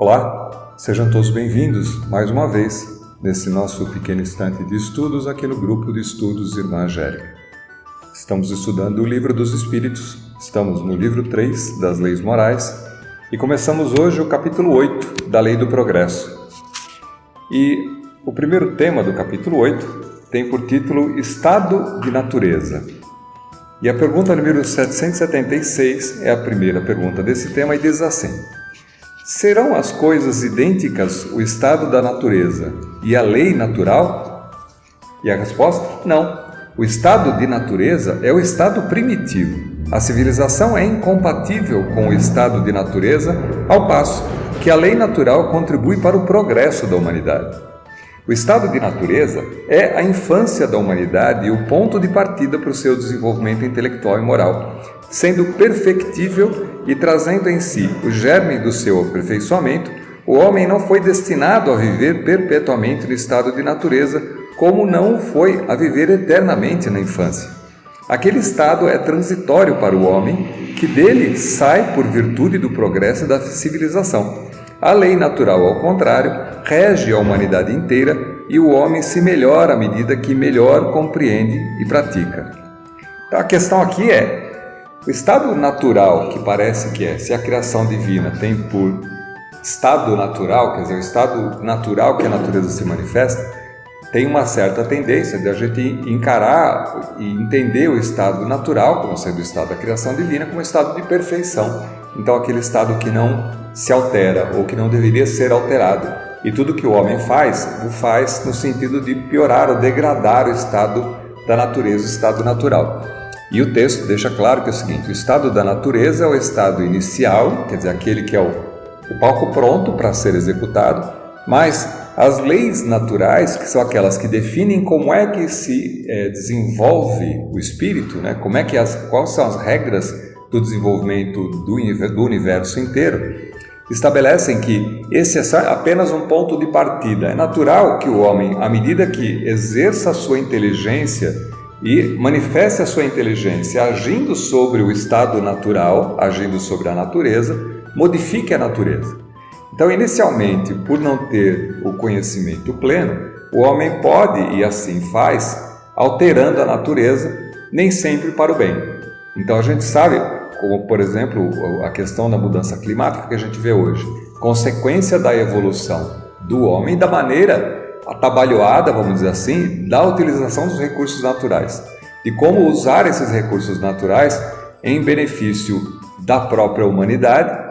Olá, sejam todos bem-vindos mais uma vez nesse nosso pequeno instante de estudos aqui no grupo de estudos Irmã Angélica. Estamos estudando o Livro dos Espíritos, estamos no livro 3 das Leis Morais e começamos hoje o capítulo 8 da Lei do Progresso. E o primeiro tema do capítulo 8 tem por título Estado de Natureza. E a pergunta número 776 é a primeira pergunta desse tema e diz assim: serão as coisas idênticas o estado da natureza e a lei natural? E a resposta? Não. O estado de natureza é o estado primitivo. A civilização é incompatível com o estado de natureza, ao passo que a lei natural contribui para o progresso da humanidade. O estado de natureza é a infância da humanidade e o ponto de partida para o seu desenvolvimento intelectual e moral, sendo perfectível e trazendo em si o germe do seu aperfeiçoamento. O homem não foi destinado a viver perpetuamente no estado de natureza, como não foi a viver eternamente na infância. Aquele estado é transitório para o homem, que dele sai por virtude do progresso da civilização. A lei natural, ao contrário, rege a humanidade inteira e o homem se melhora à medida que melhor compreende e pratica. Então, a questão aqui é: o estado natural, que parece que é, se a criação divina tem por estado natural, quer dizer, o estado natural que a natureza se manifesta, tem uma certa tendência de a gente encarar e entender o estado natural, como sendo o estado da criação divina, como um estado de perfeição. Então, aquele estado que não se altera ou que não deveria ser alterado. E tudo que o homem faz, o faz no sentido de piorar ou degradar o estado da natureza, o estado natural. E o texto deixa claro que é o seguinte: o estado da natureza é o estado inicial, quer dizer, aquele que é o palco pronto para ser executado, mas as leis naturais, que são aquelas que definem como é que se desenvolve o espírito, né? Quais são as regras do desenvolvimento do universo inteiro, estabelecem que esse é apenas um ponto de partida. É natural que o homem, à medida que exerça a sua inteligência e manifeste a sua inteligência agindo sobre o estado natural, agindo sobre a natureza, modifique a natureza. Então, inicialmente, por não ter o conhecimento pleno, o homem pode, e assim faz, alterando a natureza, nem sempre para o bem. Então, a gente sabe, como por exemplo a questão da mudança climática que a gente vê hoje, consequência da evolução do homem, da maneira atabalhoada, vamos dizer assim, da utilização dos recursos naturais, de como usar esses recursos naturais em benefício da própria humanidade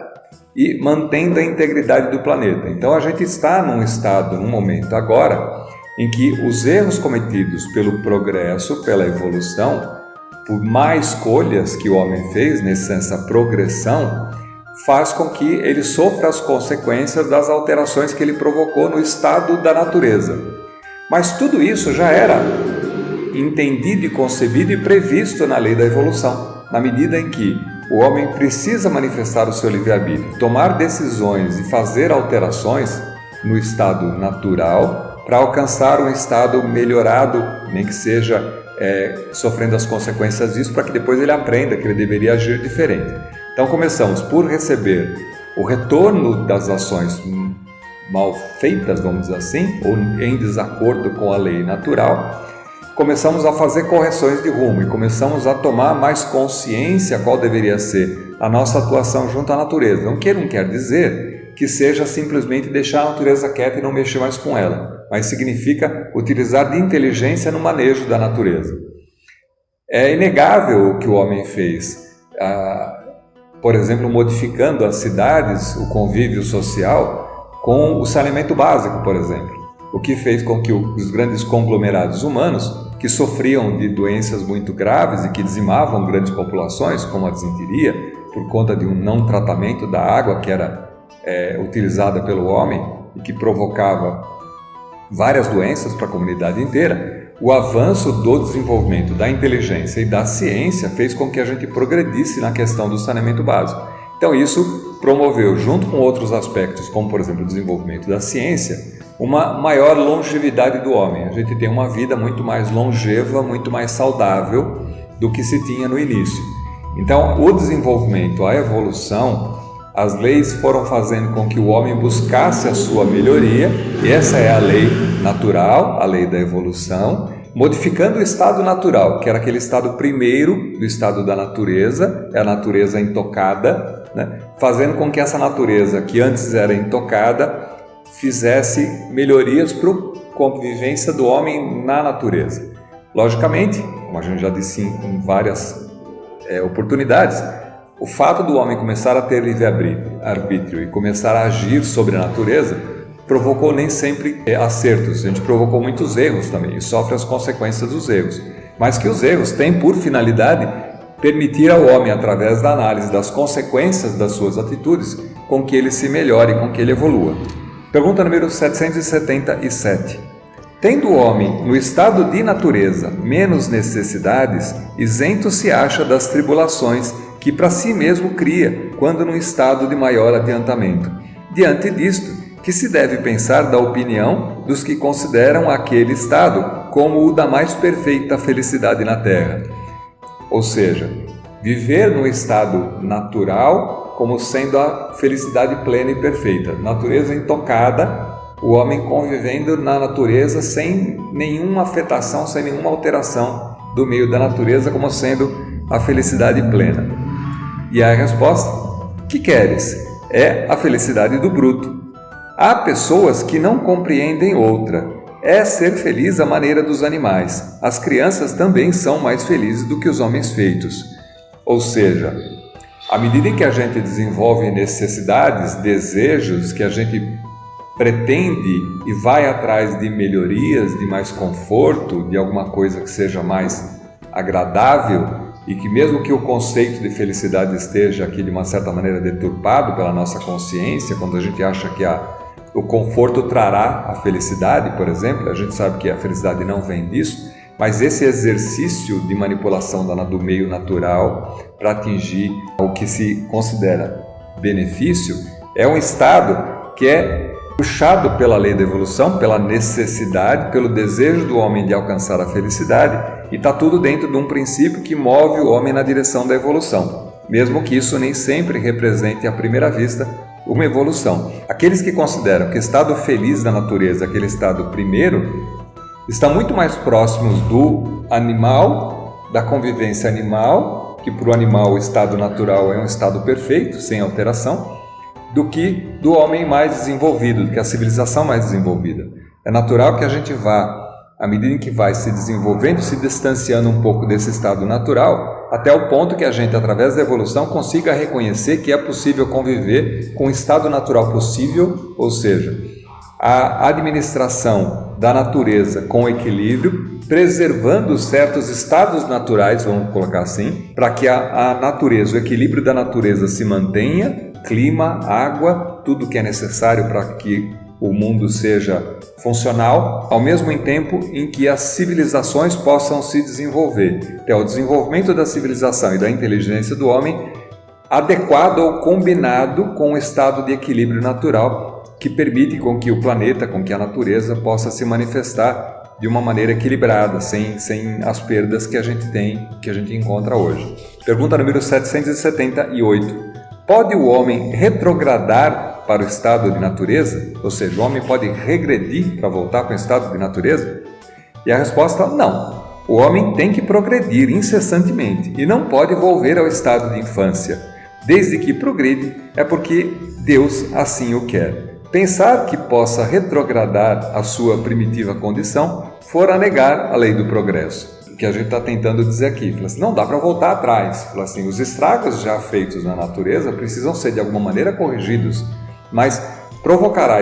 e mantendo a integridade do planeta. Então a gente está num momento agora em que os erros cometidos pelo progresso, pela evolução, por mais escolhas que o homem fez nessa progressão, faz com que ele sofra as consequências das alterações que ele provocou no estado da natureza. Mas tudo isso já era entendido e concebido e previsto na lei da evolução, na medida em que o homem precisa manifestar o seu livre-arbítrio, tomar decisões e fazer alterações no estado natural para alcançar um estado melhorado, nem que seja sofrendo as consequências disso, para que depois ele aprenda que ele deveria agir diferente. Então começamos por receber o retorno das ações mal feitas, vamos dizer assim, ou em desacordo com a lei natural. Começamos a fazer correções de rumo e começamos a tomar mais consciência qual deveria ser a nossa atuação junto à natureza. Não quer dizer que seja simplesmente deixar a natureza quieta e não mexer mais com ela, mas significa utilizar de inteligência no manejo da natureza. É inegável o que o homem fez, por exemplo, modificando as cidades, o convívio social, com o saneamento básico, por exemplo, o que fez com que os grandes conglomerados humanos, que sofriam de doenças muito graves e que dizimavam grandes populações, como a disenteria, por conta de um não tratamento da água que era utilizada pelo homem e que provocava várias doenças para a comunidade inteira, o avanço do desenvolvimento da inteligência e da ciência fez com que a gente progredisse na questão do saneamento básico. Então isso promoveu, junto com outros aspectos, como por exemplo o desenvolvimento da ciência, uma maior longevidade do homem. A gente tem uma vida muito mais longeva, muito mais saudável do que se tinha no início. Então o desenvolvimento, a evolução, As leis foram fazendo com que o homem buscasse a sua melhoria, e essa é a lei natural, a lei da evolução, modificando o estado natural, que era aquele estado primeiro do estado da natureza, é a natureza intocada, né? Fazendo com que essa natureza, que antes era intocada, fizesse melhorias para a convivência do homem na natureza. Logicamente, como a gente já disse em várias oportunidades, o fato do homem começar a ter livre-arbítrio e começar a agir sobre a natureza provocou nem sempre acertos, a gente provocou muitos erros também e sofre as consequências dos erros. Mas que os erros têm por finalidade permitir ao homem, através da análise das consequências das suas atitudes, com que ele se melhore, com que ele evolua. Pergunta número 777. Tendo o homem, no estado de natureza, menos necessidades, isento se acha das tribulações que para si mesmo cria, quando num estado de maior adiantamento. Diante disto, que se deve pensar da opinião dos que consideram aquele estado como o da mais perfeita felicidade na Terra. Ou seja, viver no estado natural como sendo a felicidade plena e perfeita. Natureza intocada, o homem convivendo na natureza sem nenhuma afetação, sem nenhuma alteração do meio da natureza, como sendo a felicidade plena. E a resposta: que queres? É a felicidade do bruto. Há pessoas que não compreendem outra. É ser feliz à maneira dos animais. As crianças também são mais felizes do que os homens feitos. Ou seja, à medida em que a gente desenvolve necessidades, desejos, que a gente pretende e vai atrás de melhorias, de mais conforto, de alguma coisa que seja mais agradável, e que mesmo que o conceito de felicidade esteja aqui de uma certa maneira deturpado pela nossa consciência, quando a gente acha que o conforto trará a felicidade, por exemplo, a gente sabe que a felicidade não vem disso, mas esse exercício de manipulação do meio natural para atingir o que se considera benefício é um estado que é puxado pela lei da evolução, pela necessidade, pelo desejo do homem de alcançar a felicidade, e está tudo dentro de um princípio que move o homem na direção da evolução, mesmo que isso nem sempre represente à primeira vista uma evolução. Aqueles que consideram que o estado feliz da natureza, aquele estado primeiro, está muito mais próximos do animal, da convivência animal, que para o animal o estado natural é um estado perfeito, sem alteração, do que do homem mais desenvolvido, do que a civilização mais desenvolvida. É natural que a gente vá, à medida em que vai se desenvolvendo, se distanciando um pouco desse estado natural, até o ponto que a gente, através da evolução, consiga reconhecer que é possível conviver com o estado natural possível, ou seja, a administração da natureza com equilíbrio, preservando certos estados naturais, vamos colocar assim, para que a natureza, o equilíbrio da natureza se mantenha, clima, água, tudo que é necessário para que o mundo seja funcional, ao mesmo tempo em que as civilizações possam se desenvolver. Até o desenvolvimento da civilização e da inteligência do homem adequado ou combinado com o estado de equilíbrio natural que permite com que o planeta, com que a natureza possa se manifestar de uma maneira equilibrada, sem as perdas que a gente tem, que a gente encontra hoje. Pergunta número 778. Pode o homem retrogradar para o estado de natureza? Ou seja, o homem pode regredir para voltar para o estado de natureza? E a resposta: não. O homem tem que progredir incessantemente e não pode volver ao estado de infância. Desde que progride, é porque Deus assim o quer. Pensar que possa retrogradar a sua primitiva condição fora negar a lei do progresso. Que a gente está tentando dizer aqui, fala assim, não dá para voltar atrás, fala assim, os estragos já feitos na natureza precisam ser de alguma maneira corrigidos, mas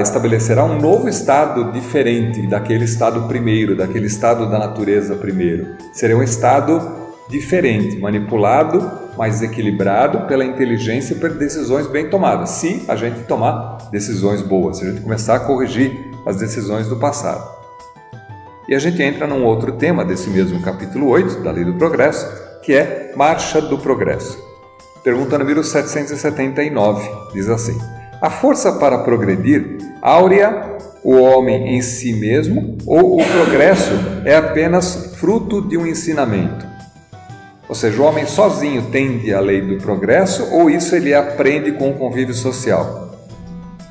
estabelecerá um novo estado diferente daquele estado primeiro, daquele estado da natureza primeiro. Será um estado diferente, manipulado, mais equilibrado pela inteligência e por decisões bem tomadas, se a gente tomar decisões boas, se a gente começar a corrigir as decisões do passado. E a gente entra num outro tema desse mesmo capítulo 8, da Lei do Progresso, que é Marcha do Progresso. Pergunta número 779, diz assim: a força para progredir áurea o homem em si mesmo ou o progresso é apenas fruto de um ensinamento? Ou seja, o homem sozinho tende à lei do progresso ou isso ele aprende com o convívio social?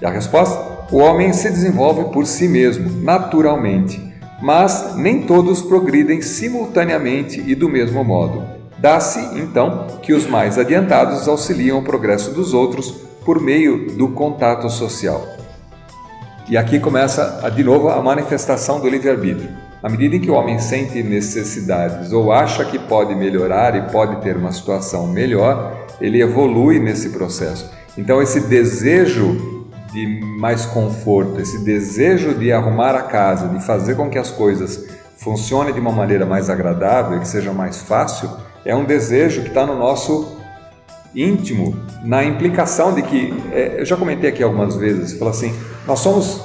E a resposta? O homem se desenvolve por si mesmo, naturalmente, mas nem todos progridem simultaneamente e do mesmo modo. Dá-se, então, que os mais adiantados auxiliam o progresso dos outros por meio do contato social. E aqui começa, de novo, a manifestação do livre-arbítrio. À medida em que o homem sente necessidades ou acha que pode melhorar e pode ter uma situação melhor, ele evolui nesse processo. Então, esse desejo de mais conforto, esse desejo de arrumar a casa, de fazer com que as coisas funcionem de uma maneira mais agradável, que seja mais fácil, é um desejo que está no nosso íntimo, na implicação de que, eu já comentei aqui algumas vezes, falo assim, nós somos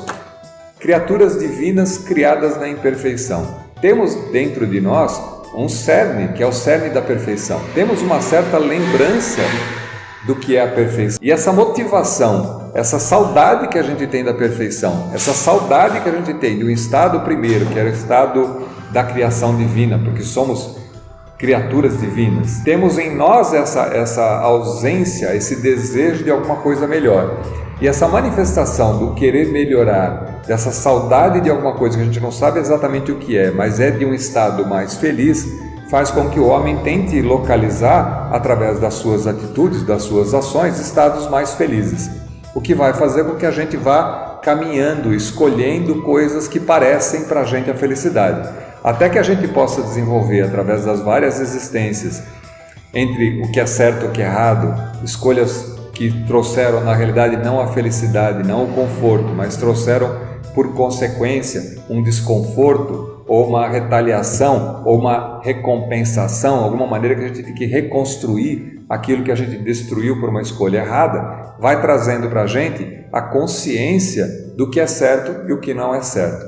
criaturas divinas criadas na imperfeição. Temos dentro de nós um cerne, que é o cerne da perfeição. Temos uma certa lembrança do que é a perfeição. E essa motivação, essa saudade que a gente tem da perfeição, essa saudade que a gente tem do estado primeiro, que era o estado da criação divina, porque somos criaturas divinas. Temos em nós essa ausência, esse desejo de alguma coisa melhor. E essa manifestação do querer melhorar, dessa saudade de alguma coisa que a gente não sabe exatamente o que é, mas é de um estado mais feliz, faz com que o homem tente localizar, através das suas atitudes, das suas ações, estados mais felizes. O que vai fazer com que a gente vá caminhando, escolhendo coisas que parecem para a gente a felicidade. Até que a gente possa desenvolver, através das várias existências, entre o que é certo e o que é errado, escolhas que trouxeram, na realidade, não a felicidade, não o conforto, mas trouxeram, por consequência, um desconforto, ou uma retaliação, ou uma recompensação, alguma maneira que a gente tem que reconstruir aquilo que a gente destruiu por uma escolha errada, vai trazendo para a gente a consciência do que é certo e o que não é certo.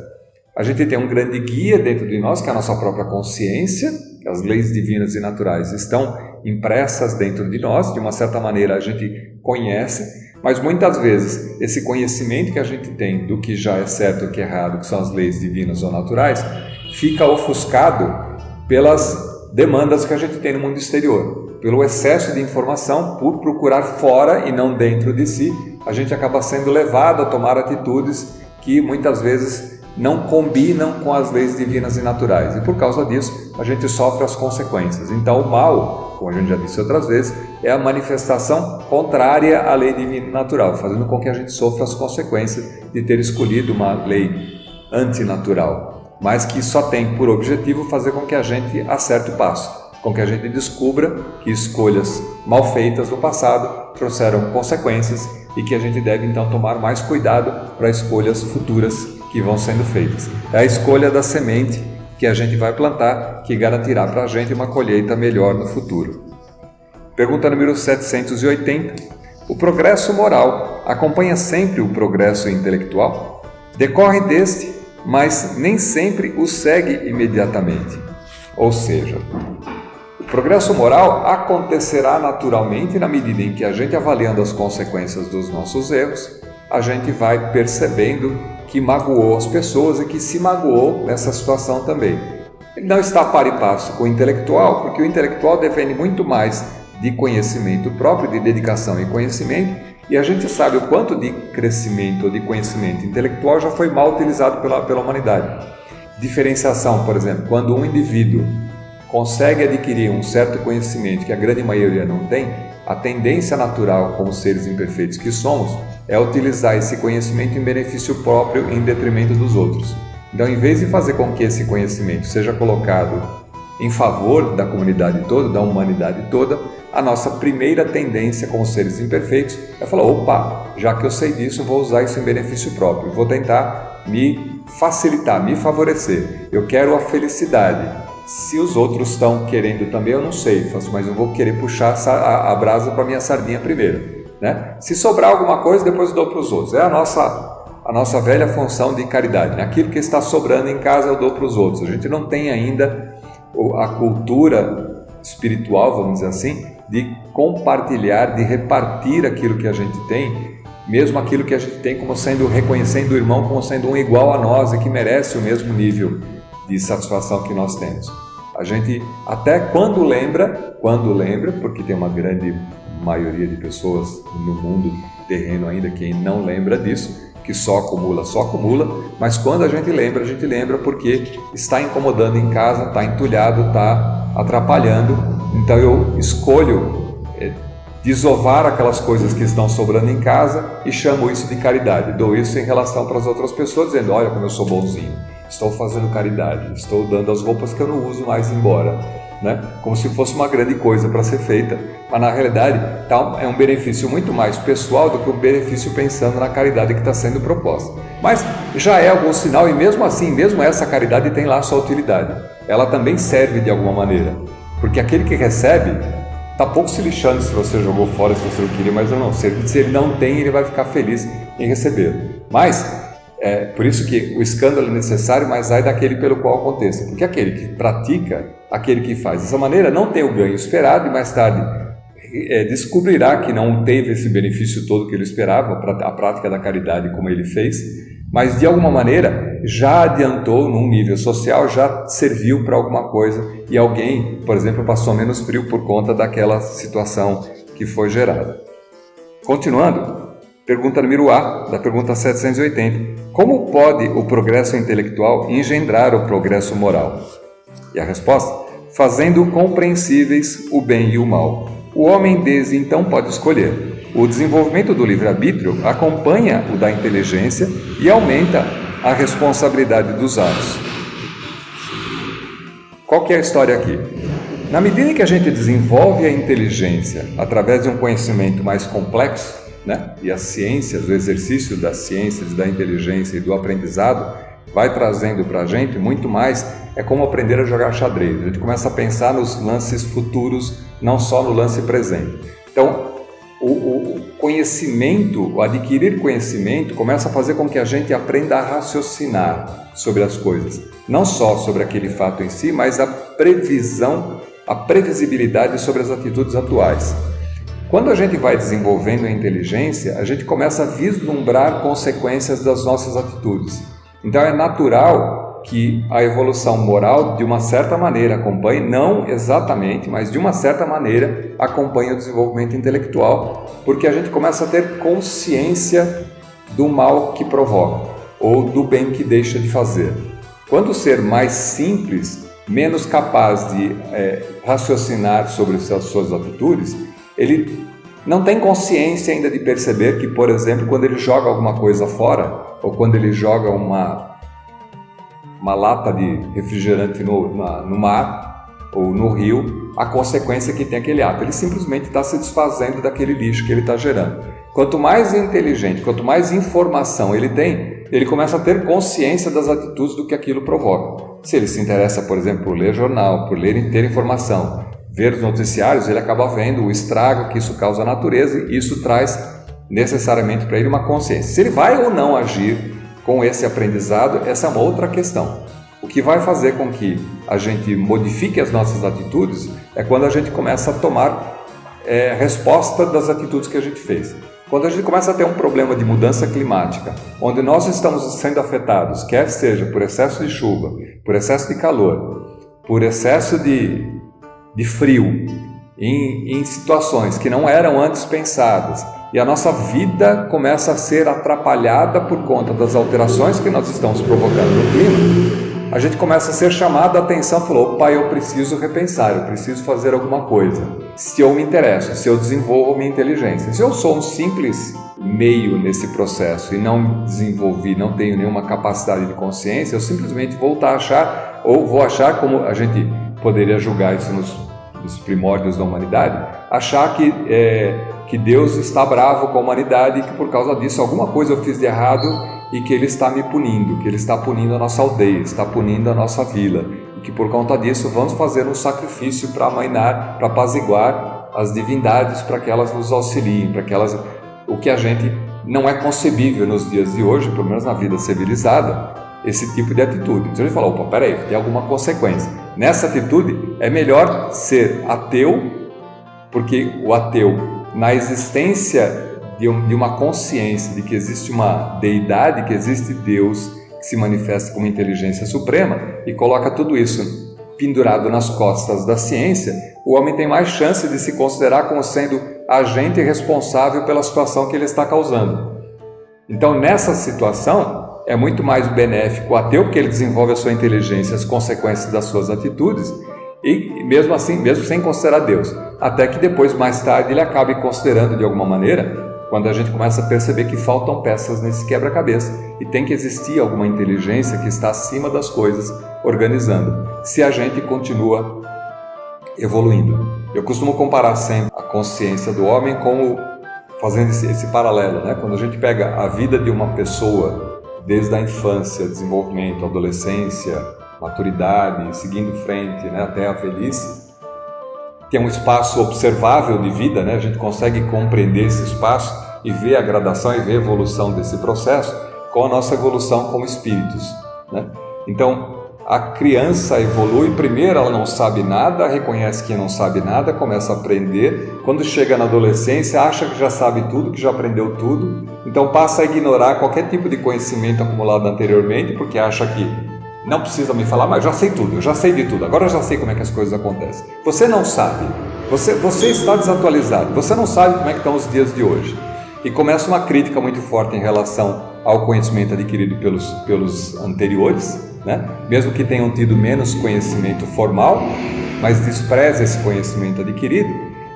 A gente tem um grande guia dentro de nós, que é a nossa própria consciência, que as leis divinas e naturais estão impressas dentro de nós, de uma certa maneira a gente conhece, mas muitas vezes esse conhecimento que a gente tem do que já é certo e o que é errado, que são as leis divinas ou naturais, fica ofuscado pelas demandas que a gente tem no mundo exterior. Pelo excesso de informação, por procurar fora e não dentro de si, a gente acaba sendo levado a tomar atitudes que muitas vezes não combinam com as leis divinas e naturais, e por causa disso a gente sofre as consequências. Então o mal, como a gente já disse outras vezes, é a manifestação contrária à lei divina e natural, fazendo com que a gente sofra as consequências de ter escolhido uma lei antinatural, mas que só tem por objetivo fazer com que a gente acerte o passo, com que a gente descubra que escolhas mal feitas no passado trouxeram consequências e que a gente deve então tomar mais cuidado para escolhas futuras que vão sendo feitas. É a escolha da semente que a gente vai plantar, que garantirá para a gente uma colheita melhor no futuro. Pergunta número 780. O progresso moral acompanha sempre o progresso intelectual? Decorre deste, mas nem sempre o segue imediatamente. Ou seja, o progresso moral acontecerá naturalmente na medida em que a gente, avaliando as consequências dos nossos erros, a gente vai percebendo que magoou as pessoas e que se magoou nessa situação também. Ele não está par e passo com o intelectual, porque o intelectual depende muito mais de conhecimento próprio, de dedicação e conhecimento, e a gente sabe o quanto de crescimento ou de conhecimento intelectual já foi mal utilizado pela humanidade. Diferenciação, por exemplo, quando um indivíduo consegue adquirir um certo conhecimento que a grande maioria não tem, a tendência natural, como seres imperfeitos que somos, é utilizar esse conhecimento em benefício próprio em detrimento dos outros. Então, em vez de fazer com que esse conhecimento seja colocado em favor da comunidade toda, da humanidade toda, a nossa primeira tendência como seres imperfeitos é falar, opa, já que eu sei disso, vou usar isso em benefício próprio, vou tentar me facilitar, me favorecer. Eu quero a felicidade. Se os outros estão querendo também, eu não sei, mas eu vou querer puxar a brasa para a minha sardinha primeiro. Né? Se sobrar alguma coisa, depois eu dou para os outros. É a nossa velha função de caridade. Né? Aquilo que está sobrando em casa eu dou para os outros. A gente não tem ainda a cultura espiritual, vamos dizer assim, de compartilhar, de repartir aquilo que a gente tem, mesmo aquilo que a gente tem como sendo, reconhecendo o irmão como sendo um igual a nós e que merece o mesmo nível de satisfação que nós temos. A gente até quando lembra, porque tem uma grande maioria de pessoas no mundo terreno ainda que não lembra disso, que só acumula, mas quando a gente lembra porque está incomodando em casa, está entulhado, está atrapalhando. Então eu escolho desovar aquelas coisas que estão sobrando em casa e chamo isso de caridade. Dou isso em relação para as outras pessoas, dizendo: olha como eu sou bonzinho, estou fazendo caridade, estou dando as roupas que eu não uso mais embora, né? Como se fosse uma grande coisa para ser feita, mas na realidade é um benefício muito mais pessoal do que um benefício pensando na caridade que está sendo proposta. Mas já é algum sinal, e mesmo assim, mesmo essa caridade tem lá a sua utilidade. Ela também serve de alguma maneira, porque aquele que recebe está pouco se lixando se você jogou fora, se você não queria, mas não. Se ele não tem, ele vai ficar feliz em receber. Mas, por isso que o escândalo é necessário, mas ai daquele pelo qual aconteça. Porque aquele que pratica, aquele que faz dessa maneira, não tem o ganho esperado e mais tarde descobrirá que não teve esse benefício todo que ele esperava, a prática da caridade como ele fez, mas de alguma maneira já adiantou num nível social, já serviu para alguma coisa e alguém, por exemplo, passou menos frio por conta daquela situação que foi gerada. Continuando, pergunta número A, da pergunta 780. Como pode o progresso intelectual engendrar o progresso moral? E a resposta? Fazendo compreensíveis o bem e o mal. O homem desde então pode escolher. O desenvolvimento do livre-arbítrio acompanha o da inteligência e aumenta a responsabilidade dos atos. Qual que é a história aqui? Na medida em que a gente desenvolve a inteligência através de um conhecimento mais complexo, né? E as ciências, o exercício das ciências, da inteligência e do aprendizado vai trazendo para a gente muito mais, é como aprender a jogar xadrez. A gente começa a pensar nos lances futuros, não só no lance presente. Então, o conhecimento, o adquirir conhecimento, começa a fazer com que a gente aprenda a raciocinar sobre as coisas. Não só sobre aquele fato em si, mas a previsão, a previsibilidade sobre as atitudes atuais. Quando a gente vai desenvolvendo a inteligência, a gente começa a vislumbrar consequências das nossas atitudes. Então é natural que a evolução moral, de uma certa maneira, acompanhe, não exatamente, mas de uma certa maneira, acompanhe o desenvolvimento intelectual, porque a gente começa a ter consciência do mal que provoca, ou do bem que deixa de fazer. Quando o ser mais simples, menos capaz de raciocinar sobre as suas atitudes, ele não tem consciência ainda de perceber que, por exemplo, quando ele joga alguma coisa fora, ou quando ele joga uma lata de refrigerante no mar ou no rio, a consequência que tem aquele ato. Ele simplesmente está se desfazendo daquele lixo que ele está gerando. Quanto mais inteligente, quanto mais informação ele tem, ele começa a ter consciência das atitudes do que aquilo provoca. Se ele se interessa, por exemplo, por ler jornal, por ler inteira informação, ver os noticiários, ele acaba vendo o estrago que isso causa à natureza e isso traz necessariamente para ele uma consciência. Se ele vai ou não agir com esse aprendizado, essa é uma outra questão. O que vai fazer com que a gente modifique as nossas atitudes é quando a gente começa a tomar resposta das atitudes que a gente fez. Quando a gente começa a ter um problema de mudança climática, onde nós estamos sendo afetados, quer seja por excesso de chuva, por excesso de calor, por excesso de frio, em situações que não eram antes pensadas, e a nossa vida começa a ser atrapalhada por conta das alterações que nós estamos provocando no clima, a gente começa a ser chamado a atenção e falou: opa, eu preciso repensar, eu preciso fazer alguma coisa. Se eu me interesso, se eu desenvolvo minha inteligência. Se eu sou um simples meio nesse processo e não desenvolvi, não tenho nenhuma capacidade de consciência, eu simplesmente vou achar, ou vou achar, como a gente poderia julgar isso nos primórdios da humanidade, achar que Deus está bravo com a humanidade e que por causa disso alguma coisa eu fiz de errado e que Ele está me punindo, que Ele está punindo a nossa aldeia, está punindo a nossa vila e que por conta disso vamos fazer um sacrifício para amainar, para apaziguar as divindades, para que elas nos auxiliem, para que elas... O que a gente não é concebível nos dias de hoje, pelo menos na vida civilizada, esse tipo de atitude. Então ele fala: opa, peraí, tem alguma consequência. Nessa atitude é melhor ser ateu, porque o ateu, na existência de uma consciência de que existe uma deidade, que existe Deus, que se manifesta como inteligência suprema, e coloca tudo isso pendurado nas costas da ciência, o homem tem mais chance de se considerar como sendo agente responsável pela situação que ele está causando. Então, nessa situação, é muito mais benéfico o ateu, porque ele desenvolve a sua inteligência, as consequências das suas atitudes, e mesmo assim, mesmo sem considerar Deus, até que depois, mais tarde, ele acabe considerando de alguma maneira, quando a gente começa a perceber que faltam peças nesse quebra-cabeça e tem que existir alguma inteligência que está acima das coisas organizando, se a gente continua evoluindo. Eu costumo comparar sempre a consciência do homem como fazendo esse paralelo, né? Quando a gente pega a vida de uma pessoa desde a infância, desenvolvimento, adolescência, maturidade, seguindo frente, né, até a velhice, tem um espaço observável de vida, né? A gente consegue compreender esse espaço e ver a gradação e ver a evolução desse processo com a nossa evolução como espíritos, né? Então, a criança evolui, primeiro ela não sabe nada, reconhece que não sabe nada, começa a aprender, quando chega na adolescência acha que já sabe tudo, que já aprendeu tudo, então passa a ignorar qualquer tipo de conhecimento acumulado anteriormente, porque acha que não precisa me falar, mas eu já sei tudo, eu já sei de tudo, agora eu já sei como é que as coisas acontecem. Você não sabe, você está desatualizado, você não sabe como é que estão os dias de hoje. E começa uma crítica muito forte em relação ao conhecimento adquirido pelos anteriores, né? Mesmo que tenham tido menos conhecimento formal, mas despreza esse conhecimento adquirido,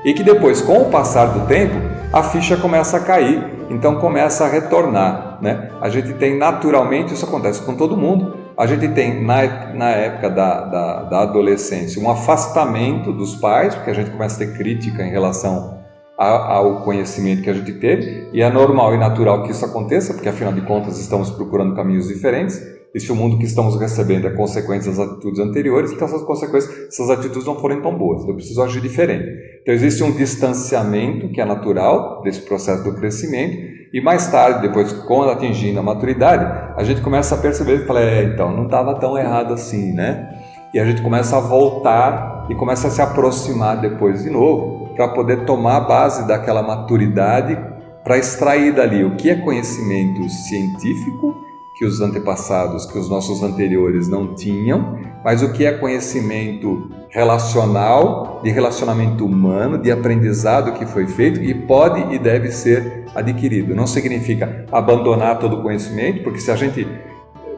e que depois, com o passar do tempo, a ficha começa a cair, então começa a retornar, né? A gente tem naturalmente, isso acontece com todo mundo, a gente tem na época da adolescência um afastamento dos pais, porque a gente começa a ter crítica em relação ao conhecimento que a gente teve, e é normal e natural que isso aconteça, porque afinal de contas estamos procurando caminhos diferentes, e se o mundo que estamos recebendo é consequência das atitudes anteriores, então essas consequências, essas atitudes não forem tão boas, eu preciso agir diferente. Então existe um distanciamento que é natural desse processo do crescimento, e mais tarde, depois, quando atingindo a maturidade, a gente começa a perceber e fala, então, não estava tão errado assim, né? E a gente começa a voltar e começa a se aproximar depois de novo, para poder tomar a base daquela maturidade, para extrair dali o que é conhecimento científico, que os antepassados, que os nossos anteriores não tinham, mas o que é conhecimento relacional, de relacionamento humano, de aprendizado que foi feito e pode e deve ser adquirido. Não significa abandonar todo o conhecimento, porque se a gente,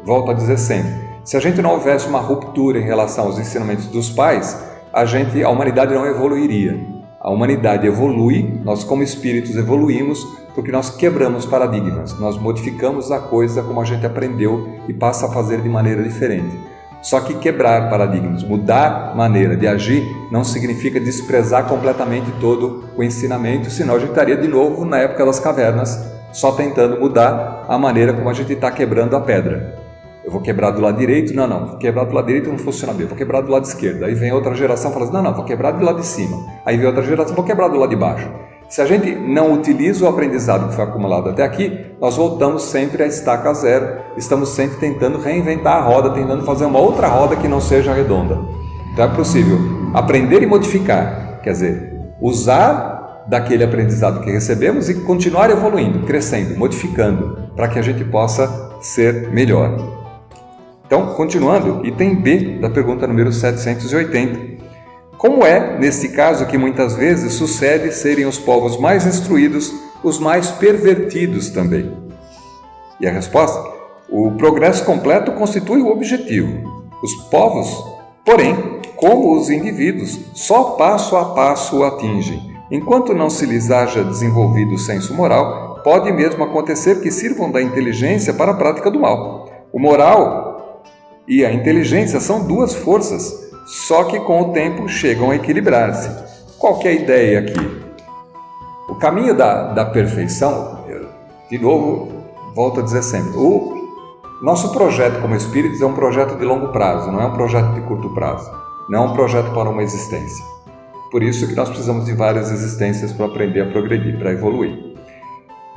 volto a dizer sempre, se a gente não houvesse uma ruptura em relação aos ensinamentos dos pais, a humanidade não evoluiria. A humanidade evolui, nós como espíritos evoluímos porque nós quebramos paradigmas, nós modificamos a coisa como a gente aprendeu e passa a fazer de maneira diferente. Só que quebrar paradigmas, mudar maneira de agir, não significa desprezar completamente todo o ensinamento, senão a gente estaria de novo na época das cavernas, só tentando mudar a maneira como a gente está quebrando a pedra. Eu vou quebrar do lado direito? Não, vou quebrar do lado direito não funciona bem, vou quebrar do lado esquerdo. Aí vem outra geração e fala assim, não, vou quebrar do lado de cima. Aí vem outra geração, vou quebrar do lado de baixo. Se a gente não utiliza o aprendizado que foi acumulado até aqui, nós voltamos sempre à estaca zero, estamos sempre tentando reinventar a roda, tentando fazer uma outra roda que não seja redonda. Então é possível aprender e modificar, quer dizer, usar daquele aprendizado que recebemos e continuar evoluindo, crescendo, modificando, para que a gente possa ser melhor. Então, continuando, item B da pergunta número 780. Como é, nesse caso, que muitas vezes sucede serem os povos mais instruídos os mais pervertidos também? E a resposta? O progresso completo constitui o objetivo. Os povos, porém, como os indivíduos, só passo a passo o atingem. Enquanto não se lhes haja desenvolvido o senso moral, pode mesmo acontecer que sirvam da inteligência para a prática do mal. O moral e a inteligência são duas forças, só que com o tempo chegam a equilibrar-se. Qual que é a ideia aqui? O caminho da perfeição, de novo, volto a dizer sempre, o nosso projeto como espíritos é um projeto de longo prazo, não é um projeto de curto prazo, não é um projeto para uma existência. Por isso que nós precisamos de várias existências para aprender a progredir, para evoluir.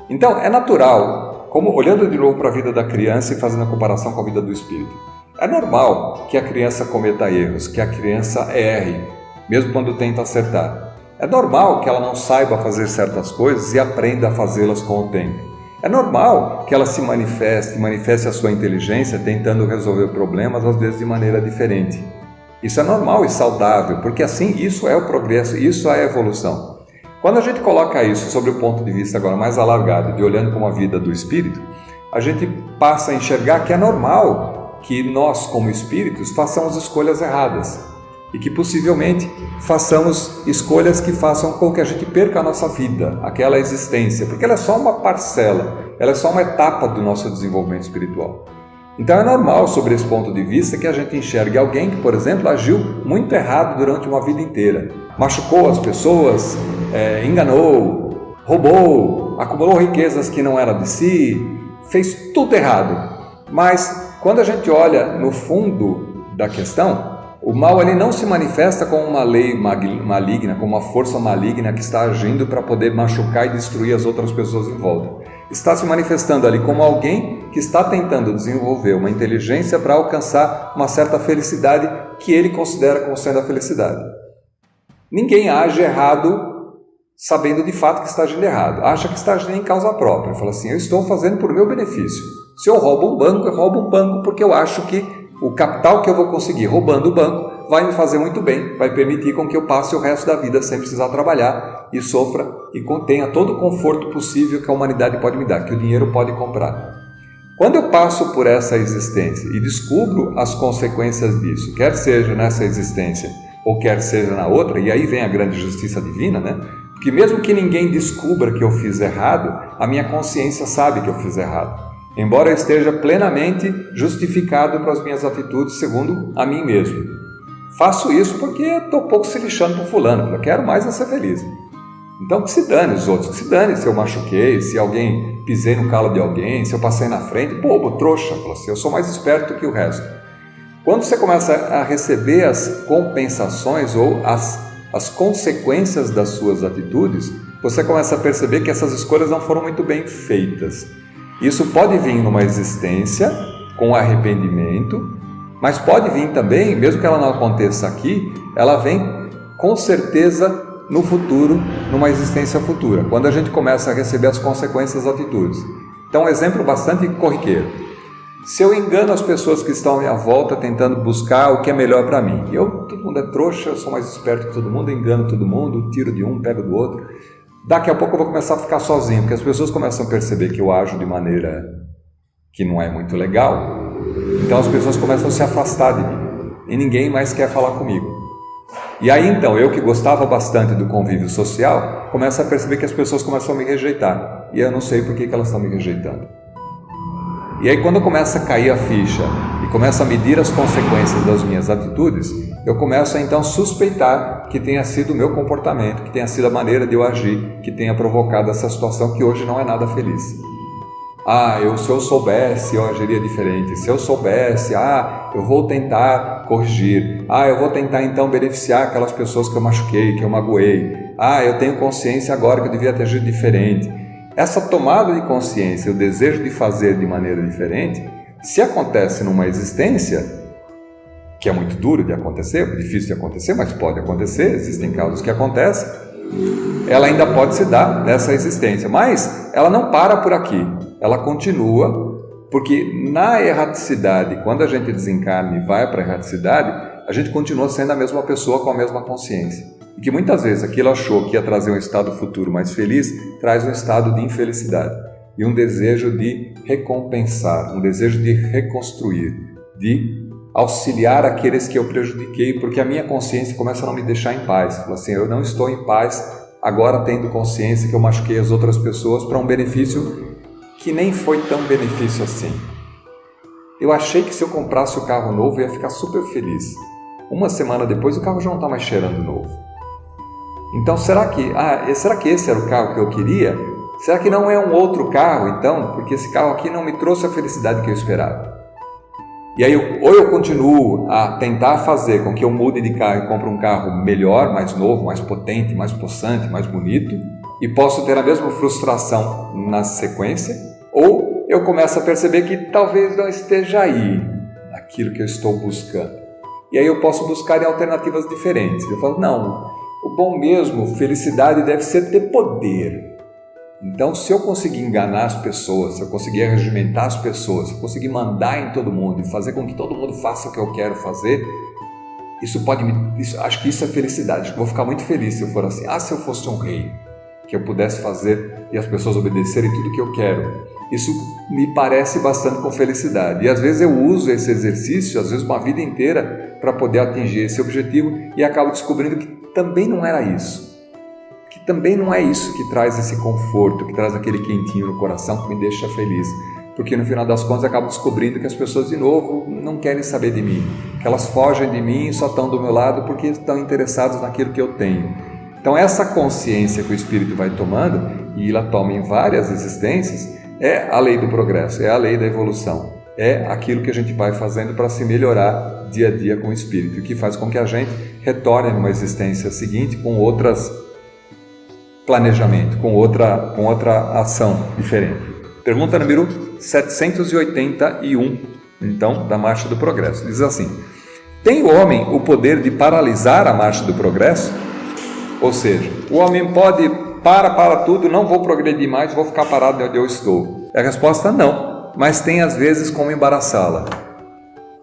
Então, é natural, como olhando de novo para a vida da criança e fazendo a comparação com a vida do espírito, é normal que a criança cometa erros, que a criança erre, mesmo quando tenta acertar. É normal que ela não saiba fazer certas coisas e aprenda a fazê-las com o tempo. É normal que ela se manifeste a sua inteligência tentando resolver problemas, às vezes de maneira diferente. Isso é normal e saudável, porque assim isso é o progresso, isso é a evolução. Quando a gente coloca isso sobre o ponto de vista agora mais alargado, de olhando como a vida do espírito, a gente passa a enxergar que é normal que nós, como espíritos, façamos escolhas erradas e que possivelmente façamos escolhas que façam com que a gente perca a nossa vida, aquela existência, porque ela é só uma parcela, ela é só uma etapa do nosso desenvolvimento espiritual. Então é normal, sobre esse ponto de vista, que a gente enxergue alguém que, por exemplo, agiu muito errado durante uma vida inteira. Machucou as pessoas, enganou, roubou, acumulou riquezas que não eram de si, fez tudo errado. Mas quando a gente olha no fundo da questão, o mal ele não se manifesta como uma lei maligna, como uma força maligna que está agindo para poder machucar e destruir as outras pessoas em volta. Está se manifestando ali como alguém que está tentando desenvolver uma inteligência para alcançar uma certa felicidade que ele considera como sendo a felicidade. Ninguém age errado sabendo de fato que está agindo errado. Acha que está agindo em causa própria. Fala assim, eu estou fazendo por meu benefício. Se eu roubo um banco, eu roubo um banco porque eu acho que o capital que eu vou conseguir roubando o banco vai me fazer muito bem, vai permitir com que eu passe o resto da vida sem precisar trabalhar e sofra e tenha todo o conforto possível que a humanidade pode me dar, que o dinheiro pode comprar. Quando eu passo por essa existência e descubro as consequências disso, quer seja nessa existência ou quer seja na outra, e aí vem a grande justiça divina, né? Porque mesmo que ninguém descubra que eu fiz errado, a minha consciência sabe que eu fiz errado. Embora eu esteja plenamente justificado para as minhas atitudes segundo a mim mesmo. Faço isso porque estou pouco se lixando para fulano, eu quero mais é ser feliz. Então que se dane os outros, que se dane se eu machuquei, se alguém pisei no calo de alguém, se eu passei na frente, bobo, trouxa, eu sou mais esperto que o resto. Quando você começa a receber as compensações ou as consequências das suas atitudes, você começa a perceber que essas escolhas não foram muito bem feitas. Isso pode vir numa existência com arrependimento, mas pode vir também, mesmo que ela não aconteça aqui, ela vem com certeza no futuro, numa existência futura, quando a gente começa a receber as consequências das atitudes. Então, um exemplo bastante corriqueiro. Se eu engano as pessoas que estão à minha volta tentando buscar o que é melhor para mim, todo mundo é trouxa, eu sou mais esperto que todo mundo, engano todo mundo, tiro de um, pego do outro. Daqui a pouco eu vou começar a ficar sozinho, porque as pessoas começam a perceber que eu ajo de maneira que não é muito legal, então as pessoas começam a se afastar de mim e ninguém mais quer falar comigo. E aí então, eu que gostava bastante do convívio social, começo a perceber que as pessoas começam a me rejeitar e eu não sei por que elas estão me rejeitando. E aí quando começa a cair a ficha e começo a medir as consequências das minhas atitudes, eu começo a então suspeitar que tenha sido o meu comportamento, que tenha sido a maneira de eu agir, que tenha provocado essa situação que hoje não é nada feliz. Se eu soubesse, eu agiria diferente. Se eu soubesse, eu vou tentar corrigir. Eu vou tentar então beneficiar aquelas pessoas que eu machuquei, que eu magoei. Eu tenho consciência agora que eu devia ter agido diferente. Essa tomada de consciência, o desejo de fazer de maneira diferente, se acontece numa existência, que é muito duro de acontecer, difícil de acontecer, mas pode acontecer, existem casos que acontecem, ela ainda pode se dar nessa existência, mas ela não para por aqui, ela continua, porque na erraticidade, quando a gente desencarna e vai para a erraticidade, a gente continua sendo a mesma pessoa com a mesma consciência. E que muitas vezes aquilo achou que ia trazer um estado futuro mais feliz, traz um estado de infelicidade e um desejo de recompensar, um desejo de reconstruir, de auxiliar aqueles que eu prejudiquei, porque a minha consciência começa a não me deixar em paz. Fala assim, eu não estou em paz agora tendo consciência que eu machuquei as outras pessoas para um benefício que nem foi tão benefício assim. Eu achei que se eu comprasse o carro novo eu ia ficar super feliz. Uma semana depois o carro já não está mais cheirando novo. Então será que esse era o carro que eu queria? Será que não é um outro carro então? Porque esse carro aqui não me trouxe a felicidade que eu esperava. E aí ou eu continuo a tentar fazer com que eu mude de carro e compre um carro melhor, mais novo, mais potente, mais possante, mais bonito, e posso ter a mesma frustração na sequência, ou eu começo a perceber que talvez não esteja aí aquilo que eu estou buscando. E aí eu posso buscar em alternativas diferentes. Eu falo, não, o bom mesmo, felicidade deve ser ter poder. Então, se eu conseguir enganar as pessoas, se eu conseguir regimentar as pessoas, se eu conseguir mandar em todo mundo e fazer com que todo mundo faça o que eu quero fazer, acho que isso é felicidade. Acho que vou ficar muito feliz se eu for assim. Se eu fosse um rei, que eu pudesse fazer e as pessoas obedecerem tudo que eu quero. Isso me parece bastante com felicidade. E às vezes eu uso esse exercício, às vezes uma vida inteira, para poder atingir esse objetivo e acabo descobrindo que também não era isso. Que também não é isso que traz esse conforto, que traz aquele quentinho no coração que me deixa feliz. Porque no final das contas eu acabo descobrindo que as pessoas de novo não querem saber de mim, que elas fogem de mim e só estão do meu lado porque estão interessadas naquilo que eu tenho. Então essa consciência que o Espírito vai tomando, e ela toma em várias existências, é a lei do progresso, é a lei da evolução, é aquilo que a gente vai fazendo para se melhorar dia a dia com o Espírito, que faz com que a gente retorne numa existência seguinte com outras planejamento, com outra ação diferente. Pergunta número 781, então, da Marcha do Progresso. Diz assim: tem o homem o poder de paralisar a Marcha do Progresso? Ou seja, o homem pode para tudo, não vou progredir mais, vou ficar parado onde eu estou. A resposta não, mas tem às vezes como embaraçá-la.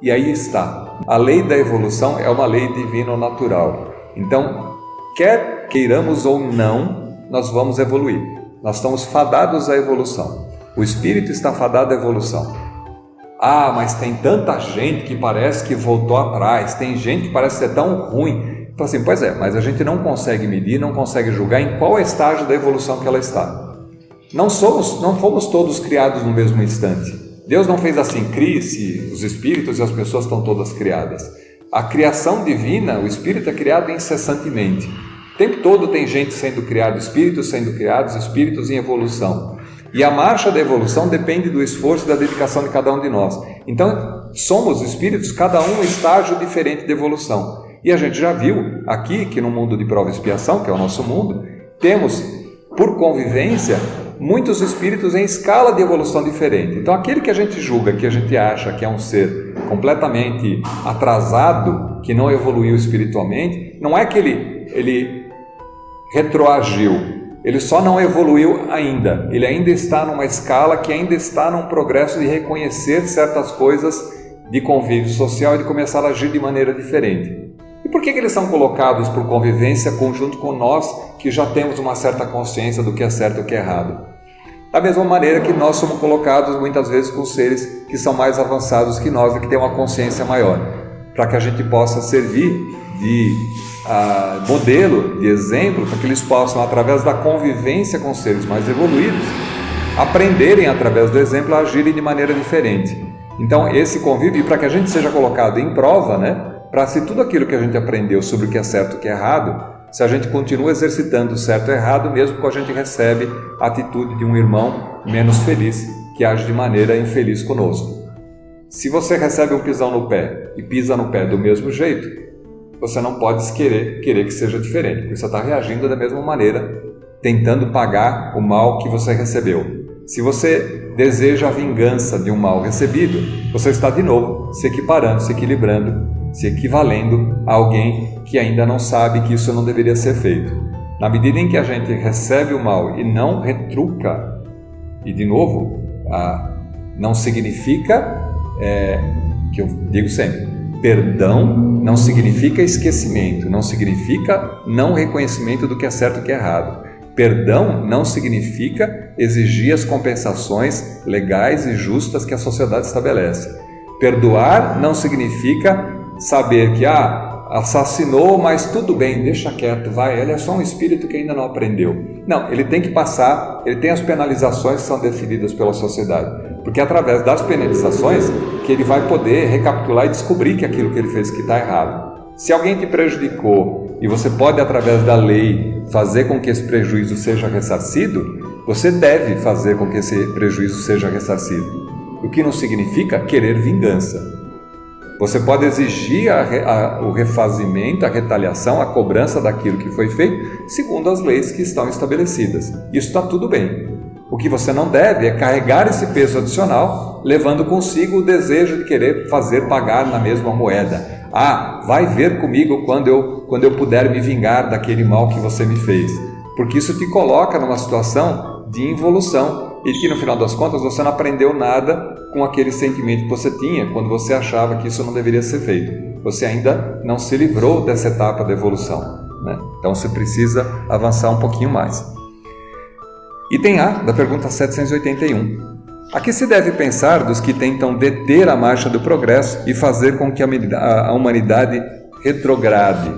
E aí está, a lei da evolução é uma lei divino-natural. Então, quer queiramos ou não, nós vamos evoluir. Nós estamos fadados à evolução. O espírito está fadado à evolução. Mas tem tanta gente que parece que voltou atrás, tem gente que parece ser tão ruim. Então assim, pois é, mas a gente não consegue medir, não consegue julgar em qual estágio da evolução que ela está. Não fomos todos criados no mesmo instante. Deus não fez assim, crie-se os espíritos e as pessoas estão todas criadas. A criação divina, o espírito é criado incessantemente. O tempo todo tem gente sendo criada, espíritos sendo criados, espíritos em evolução. E a marcha da evolução depende do esforço e da dedicação de cada um de nós. Então, somos espíritos, cada um um estágio diferente de evolução. E a gente já viu aqui que no mundo de prova e expiação, que é o nosso mundo, temos, por convivência, muitos espíritos em escala de evolução diferente. Então, aquele que a gente julga, que a gente acha que é um ser completamente atrasado, que não evoluiu espiritualmente, não é que ele retroagiu, ele só não evoluiu ainda. Ele ainda está numa escala que ainda está num progresso de reconhecer certas coisas de convívio social e de começar a agir de maneira diferente. E por que eles são colocados por convivência conjunto com nós, que já temos uma certa consciência do que é certo e o que é errado? Da mesma maneira que nós somos colocados muitas vezes com seres que são mais avançados que nós e que têm uma consciência maior, para que a gente possa servir de modelo, de exemplo, para que eles possam, através da convivência com seres mais evoluídos, aprenderem através do exemplo a agirem de maneira diferente. Então esse convívio, para que a gente seja colocado em prova, para se tudo aquilo que a gente aprendeu sobre o que é certo e o que é errado, se a gente continua exercitando o certo e errado, mesmo quando a gente recebe a atitude de um irmão menos feliz, que age de maneira infeliz conosco. Se você recebe um pisão no pé e pisa no pé do mesmo jeito, você não pode querer que seja diferente, porque você está reagindo da mesma maneira, tentando pagar o mal que você recebeu. Se você deseja a vingança de um mal recebido, você está de novo se equiparando, se equilibrando, se equivalendo a alguém que ainda não sabe que isso não deveria ser feito. Na medida em que a gente recebe o mal e não retruca, e de novo, não significa, que eu digo sempre, perdão não significa esquecimento, não significa não reconhecimento do que é certo e o que é errado. Perdão não significa exigir as compensações legais e justas que a sociedade estabelece. Perdoar não significa saber que assassinou, mas tudo bem, deixa quieto, vai, ele é só um espírito que ainda não aprendeu. Não, ele tem que passar, ele tem as penalizações que são definidas pela sociedade, porque é através das penalizações que ele vai poder recapitular e descobrir que aquilo que ele fez que está errado. Se alguém te prejudicou e você pode, através da lei, fazer com que esse prejuízo seja ressarcido, você deve fazer com que esse prejuízo seja ressarcido. O que não significa querer vingança. Você pode exigir o refazimento, a retaliação, a cobrança daquilo que foi feito, segundo as leis que estão estabelecidas. Isso está tudo bem. O que você não deve é carregar esse peso adicional, levando consigo o desejo de querer fazer pagar na mesma moeda. Vai ver comigo quando eu puder me vingar daquele mal que você me fez. Porque isso te coloca numa situação de involução e que no final das contas você não aprendeu nada com aquele sentimento que você tinha quando você achava que isso não deveria ser feito. você ainda não se livrou dessa etapa da evolução, né? Então você precisa avançar um pouquinho mais. Item A da pergunta 781. A que se deve pensar dos que tentam deter a marcha do progresso e fazer com que a humanidade retrograde?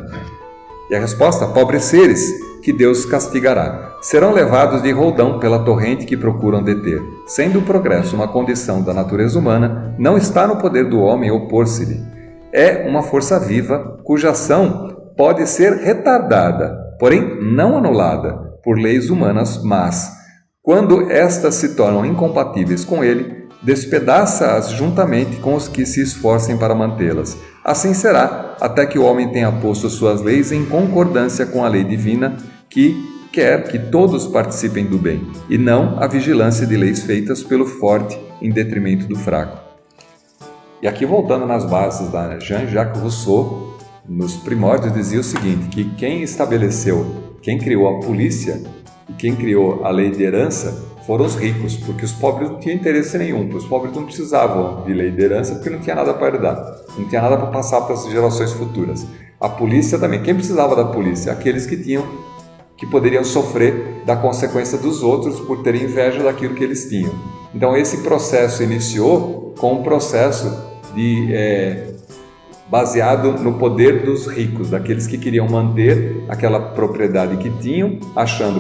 E a resposta: pobres seres, que Deus castigará. Serão levados de roldão pela torrente que procuram deter. Sendo o progresso uma condição da natureza humana, não está no poder do homem opor-se-lhe. É uma força viva, cuja ação pode ser retardada, porém não anulada, por leis humanas más. Quando estas se tornam incompatíveis com ele, despedaça-as juntamente com os que se esforcem para mantê-las. Assim será, até que o homem tenha posto suas leis em concordância com a lei divina, que quer que todos participem do bem, e não a vigilância de leis feitas pelo forte em detrimento do fraco. E aqui, voltando nas bases da Jean-Jacques Rousseau, nos primórdios dizia o seguinte, que quem criou a polícia e quem criou a lei de herança foram os ricos, porque os pobres não tinham interesse nenhum, os pobres não precisavam de lei de herança porque não tinha nada para herdar, não tinha nada para passar para as gerações futuras. A polícia também, quem precisava da polícia? Aqueles que poderiam sofrer da consequência dos outros por terem inveja daquilo que eles tinham. Então esse processo iniciou com um processo baseado no poder dos ricos, daqueles que queriam manter aquela propriedade que tinham,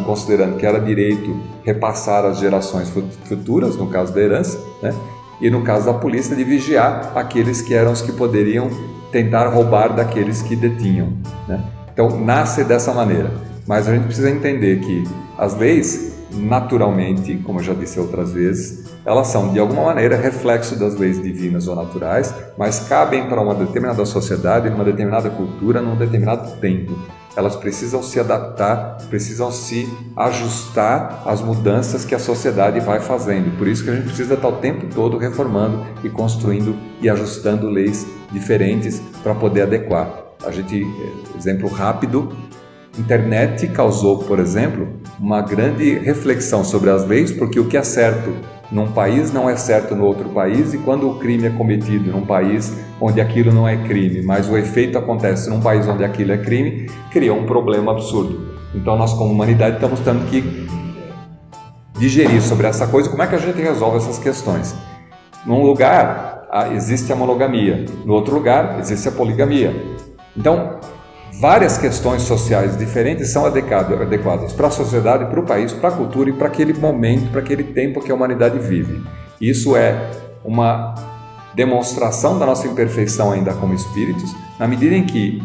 considerando que era direito repassar às gerações futuras, no caso da herança, né? E no caso da polícia, de vigiar aqueles que eram os que poderiam tentar roubar daqueles que detinham, né? Então nasce dessa maneira, mas a gente precisa entender que as leis, naturalmente, como eu já disse outras vezes, elas são, de alguma maneira, reflexo das leis divinas ou naturais, mas cabem para uma determinada sociedade, numa determinada cultura, num determinado tempo. Elas precisam se adaptar, precisam se ajustar às mudanças que a sociedade vai fazendo. Por isso que a gente precisa estar o tempo todo reformando e construindo e ajustando leis diferentes para poder adequar. Exemplo rápido, internet causou, por exemplo, uma grande reflexão sobre as leis, porque o que é certo num país não é certo no outro país, e quando o crime é cometido num país onde aquilo não é crime, mas o efeito acontece num país onde aquilo é crime, criou um problema absurdo. Então nós, como humanidade, estamos tendo que digerir sobre essa coisa, como é que a gente resolve essas questões. Num lugar existe a monogamia, no outro lugar existe a poligamia. Então, várias questões sociais diferentes são adequadas para a sociedade, para o país, para a cultura e para aquele momento, para aquele tempo que a humanidade vive. Isso é uma demonstração da nossa imperfeição ainda como espíritos, na medida em que,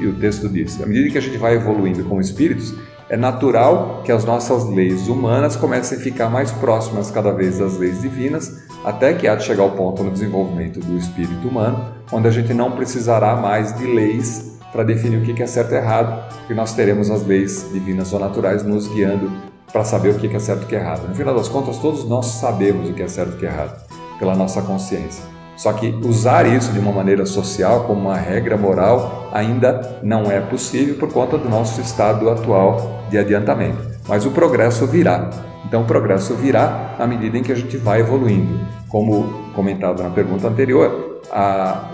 o texto diz, à medida que a gente vai evoluindo como espíritos, é natural que as nossas leis humanas comecem a ficar mais próximas cada vez das leis divinas, até que há de chegar ao ponto no desenvolvimento do espírito humano, onde a gente não precisará mais de leis para definir o que é certo e errado, porque nós teremos as leis divinas ou naturais nos guiando para saber o que é certo e o que é errado. No final das contas, todos nós sabemos o que é certo e o que é errado, pela nossa consciência. Só que usar isso de uma maneira social, como uma regra moral, ainda não é possível por conta do nosso estado atual de adiantamento. Mas o progresso virá. Então o progresso virá à medida em que a gente vai evoluindo. Como comentado na pergunta anterior,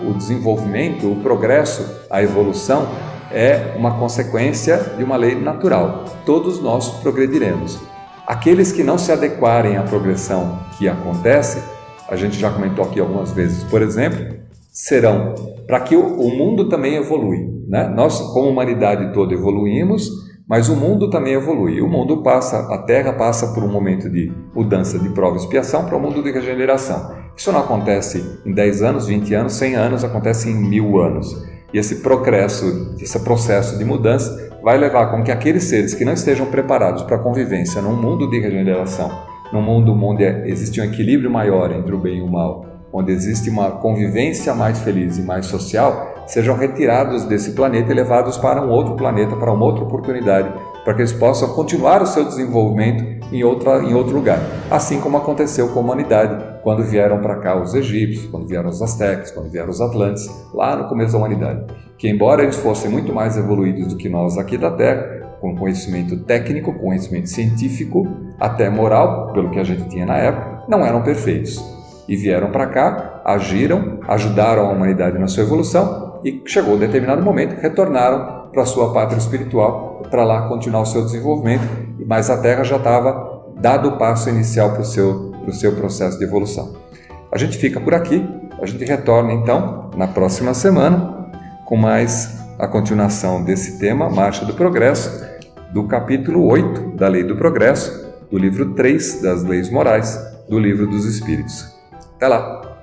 o desenvolvimento, o progresso, a evolução é uma consequência de uma lei natural. Todos nós progrediremos. Aqueles que não se adequarem à progressão que acontece, a gente já comentou aqui algumas vezes, por exemplo, serão para que o mundo também evolui, né? Nós, como humanidade toda, evoluímos, mas o mundo também evolui. O mundo a Terra passa por um momento de mudança de prova e expiação para um mundo de regeneração. Isso não acontece em 10 anos, 20 anos, 100 anos, acontece em 1000 anos. E esse processo de mudança vai levar com que aqueles seres que não estejam preparados para a convivência num mundo de regeneração, num mundo onde existe um equilíbrio maior entre o bem e o mal, onde existe uma convivência mais feliz e mais social, sejam retirados desse planeta e levados para um outro planeta, para uma outra oportunidade, para que eles possam continuar o seu desenvolvimento em outro lugar. Assim como aconteceu com a humanidade, quando vieram para cá os egípcios, quando vieram os astecas, quando vieram os atlantes, lá no começo da humanidade. Que embora eles fossem muito mais evoluídos do que nós aqui da Terra, com conhecimento técnico, conhecimento científico, até moral, pelo que a gente tinha na época, não eram perfeitos. E vieram para cá, agiram, ajudaram a humanidade na sua evolução, evolução e chegou um determinado momento, retornaram para a sua pátria espiritual, para lá continuar o seu desenvolvimento, mas a Terra já estava dado o passo inicial para o seu processo de evolução. A gente fica por aqui, a gente retorna então na próxima semana com mais a continuação desse tema, Marcha do Progresso, do capítulo 8 da Lei do Progresso, do livro 3 das Leis Morais, do Livro dos Espíritos. Até lá!